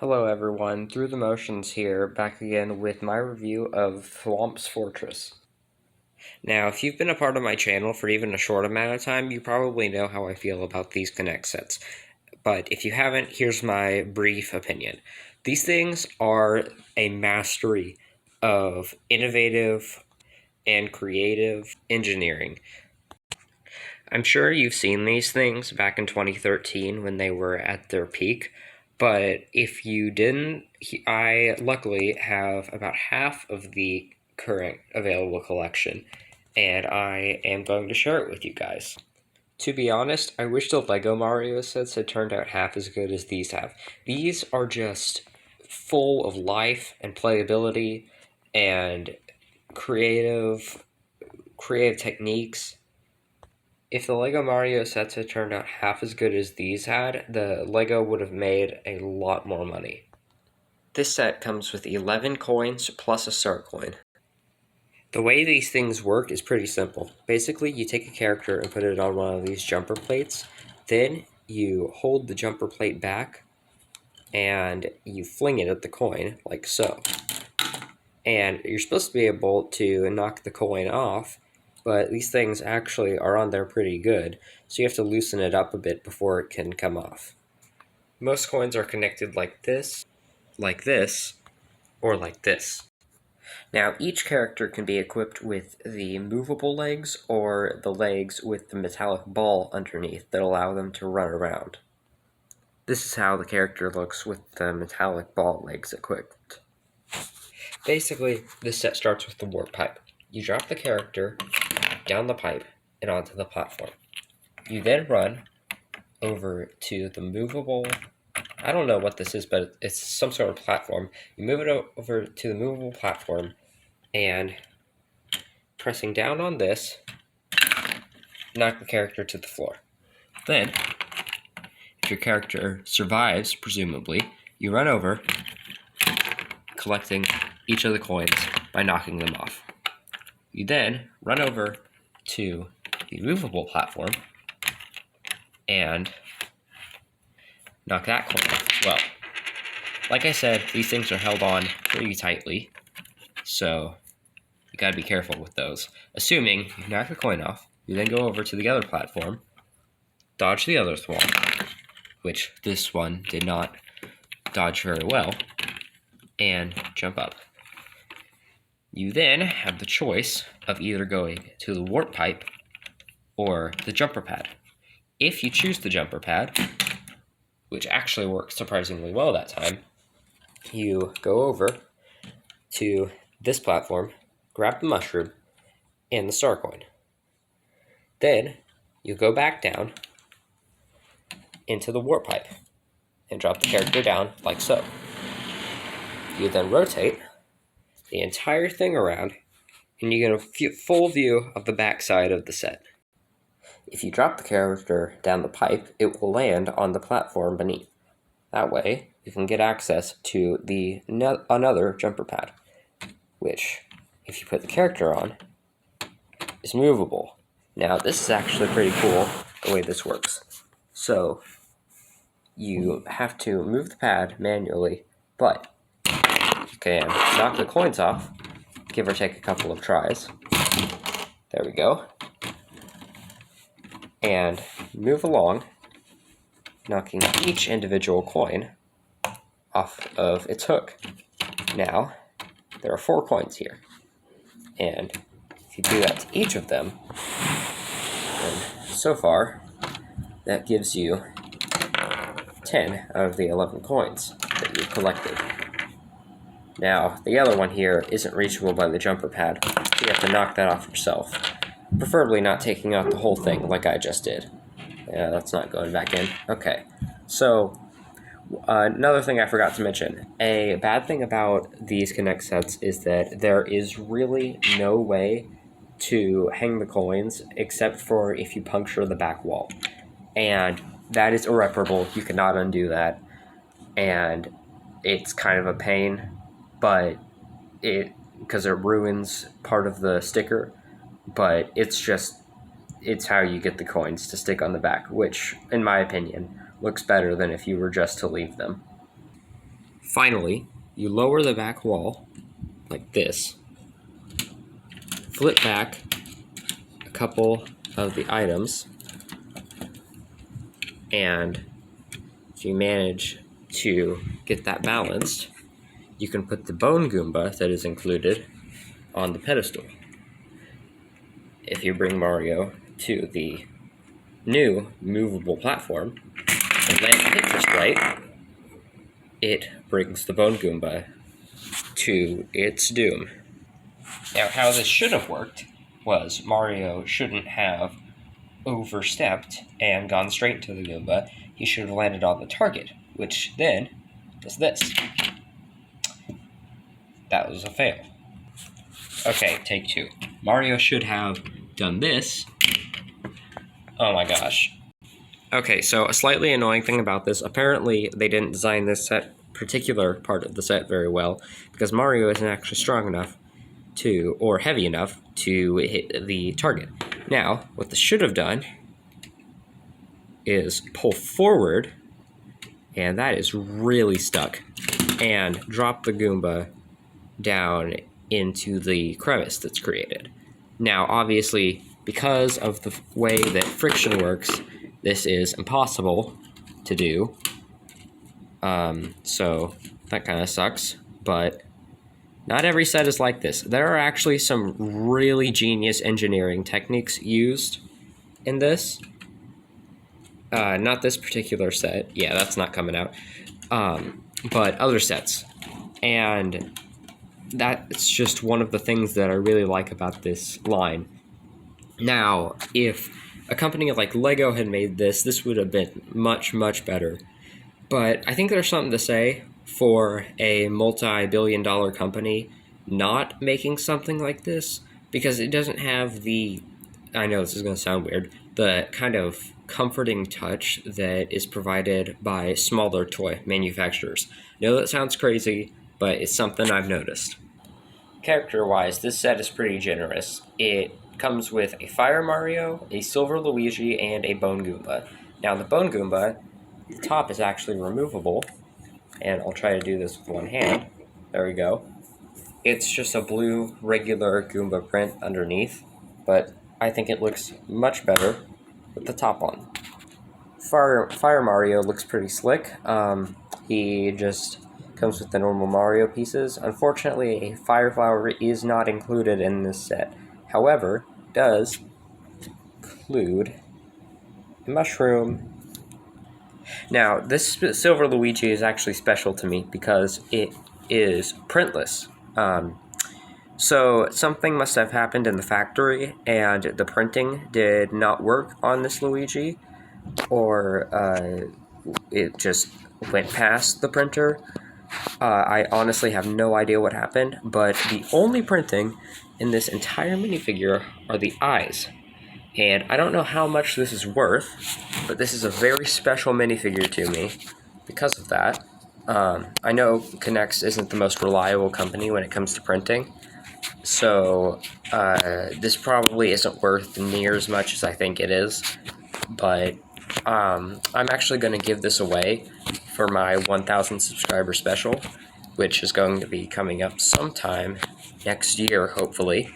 Hello everyone, Through the Motions here, back again with my review of Thwomps Fortress. Now, if you've been a part of my channel for even a short amount of time, you probably know how I feel about these Connect sets. But if you haven't, here's my brief opinion. These things are a mastery of innovative and creative engineering. I'm sure you've seen these things back in 2013 when they were at their peak, but if you didn't, I luckily have about half of the current available collection, and I am going to share it with you guys. To be honest, I wish the LEGO Mario sets had turned out half as good as these have. These are just full of life and playability and creative techniques. If the LEGO Mario sets had turned out half as good as these had, the LEGO would have made a lot more money. This set comes with 11 coins plus a star coin. The way these things work is pretty simple. Basically, you take a character and put it on one of these jumper plates, then you hold the jumper plate back and you fling it at the coin, like so. And you're supposed to be able to knock the coin off, but these things actually are on there pretty good, so you have to loosen it up a bit before it can come off. Most coins are connected like this, or like this. Now, each character can be equipped with the movable legs or the legs with the metallic ball underneath that allow them to run around. This is how the character looks with the metallic ball legs equipped. Basically, this set starts with the warp pipe. You drop the character down the pipe and onto the platform. You then run over to the movable, I don't know what this is, but it's some sort of platform. You move it over to the movable platform and pressing down on this, knock the character to the floor. Then, if your character survives, presumably, you run over, collecting each of the coins by knocking them off. You then run over to the movable platform and knock that coin off as well. Like I said, these things are held on pretty tightly, so you gotta be careful with those. Assuming you knock the coin off, you then go over to the other platform, dodge the other Thwomp, which this one did not dodge very well, and jump up. You then have the choice of either going to the warp pipe or the jumper pad. If you choose the jumper pad, which actually worked surprisingly well that time, you go over to this platform, grab the mushroom and the star coin. Then you go back down into the warp pipe and drop the character down like so. You then rotate the entire thing around and you get a full view of the backside of the set. If you drop the character down the pipe, it will land on the platform beneath. That way, you can get access to another jumper pad, which, if you put the character on, is movable. Now, this is actually pretty cool, the way this works. So, you have to move the pad manually, but you can knock the coins off, give or take a couple of tries. There we go. And move along, knocking each individual coin off of its hook. Now, there are 4 coins here. And if you do that to each of them, then so far, that gives you 10 out of the 11 coins that you've collected. Now, the other one here isn't reachable by the jumper pad, so you have to knock that off yourself. Preferably not taking out the whole thing like I just did. Yeah, that's not going back in. Okay, so another thing I forgot to mention. A bad thing about these Connect sets is that there is really no way to hang the coins except for if you puncture the back wall. And that is irreparable. You cannot undo that. And it's kind of a pain, but because it ruins part of the sticker, but it's how you get the coins to stick on the back, which, in my opinion, looks better than if you were just to leave them. Finally, you lower the back wall like this, flip back a couple of the items, and if you manage to get that balanced, you can put the bone Goomba that is included on the pedestal. If you bring Mario to the new movable platform and land the hit just right, it brings the bone Goomba to its doom. Now, how this should have worked was Mario shouldn't have overstepped and gone straight to the Goomba. He should have landed on the target, which then does this. That was a fail. Okay, take two. Mario should have done this. Oh my gosh. Okay, so a slightly annoying thing about this, apparently they didn't design this particular part of the set very well, because Mario isn't actually strong enough to, or heavy enough to hit the target. Now, what this should have done is pull forward, and that is really stuck, and drop the Goomba down into the crevice that's created. Now, obviously, because of the way that friction works, this is impossible to do. So that kind of sucks, but not every set is like this. There are actually some really genius engineering techniques used in this. Not this particular set. Yeah, that's not coming out. But other sets. And that's just one of the things that I really like about this line. Now, if a company like Lego had made this, this would have been much, much better. But I think there's something to say for a multi-billion-dollar company not making something like this, because it doesn't have the, I know this is going to sound weird, the kind of comforting touch that is provided by smaller toy manufacturers. I know that sounds crazy, but it's something I've noticed. Character-wise, this set is pretty generous. It comes with a Fire Mario, a Silver Luigi, and a Bone Goomba. Now, the Bone Goomba, the top is actually removable, and I'll try to do this with one hand. There we go. It's just a blue, regular Goomba print underneath, but I think it looks much better with the top on. Fire Mario looks pretty slick. He just comes with the normal Mario pieces. Unfortunately, a Fire Flower is not included in this set. However, it does include a mushroom. Now, this Silver Luigi is actually special to me because it is printless. So something must have happened in the factory, and the printing did not work on this Luigi, or it just went past the printer. I honestly have no idea what happened, but the only printing in this entire minifigure are the eyes. And I don't know how much this is worth, but this is a very special minifigure to me because of that. I know K'NEX isn't the most reliable company when it comes to printing, so this probably isn't worth near as much as I think it is, but I'm actually going to give this away for my 1,000 subscriber special, which is going to be coming up sometime next year, hopefully.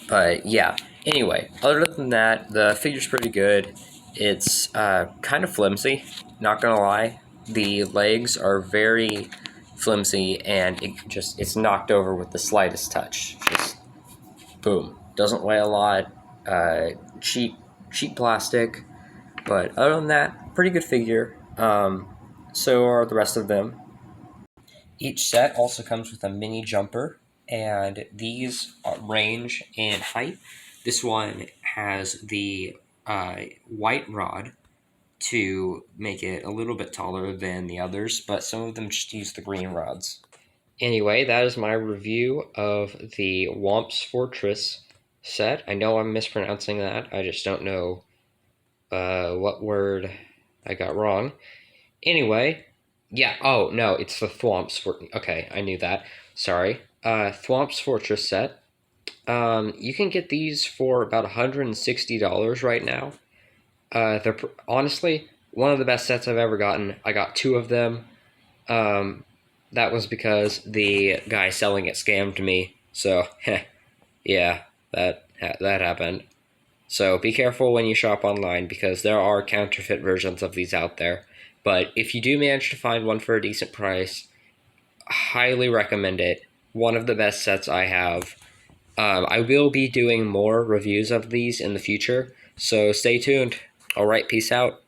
But yeah, anyway, other than that, the figure's pretty good. It's kind of flimsy, not gonna lie. The legs are very flimsy, and it's knocked over with the slightest touch. Just boom. Doesn't weigh a lot. Cheap plastic. But other than that, pretty good figure. So are the rest of them. Each set also comes with a mini jumper, and these range in height. This one has the white rod to make it a little bit taller than the others, but some of them just use the green rods. Anyway, that is my review of the Thwomps Fortress set. I know I'm mispronouncing that. I just don't know what word I got wrong. Anyway, yeah, oh, no, it's the Thwomps. Okay, I knew that. Sorry. Thwomps Fortress set. You can get these for about $160 right now. Honestly, one of the best sets I've ever gotten. I got 2 of them. That was because the guy selling it scammed me. So, yeah, that happened. So be careful when you shop online because there are counterfeit versions of these out there. But if you do manage to find one for a decent price, highly recommend it. One of the best sets I have. I will be doing more reviews of these in the future, so stay tuned. All right, peace out.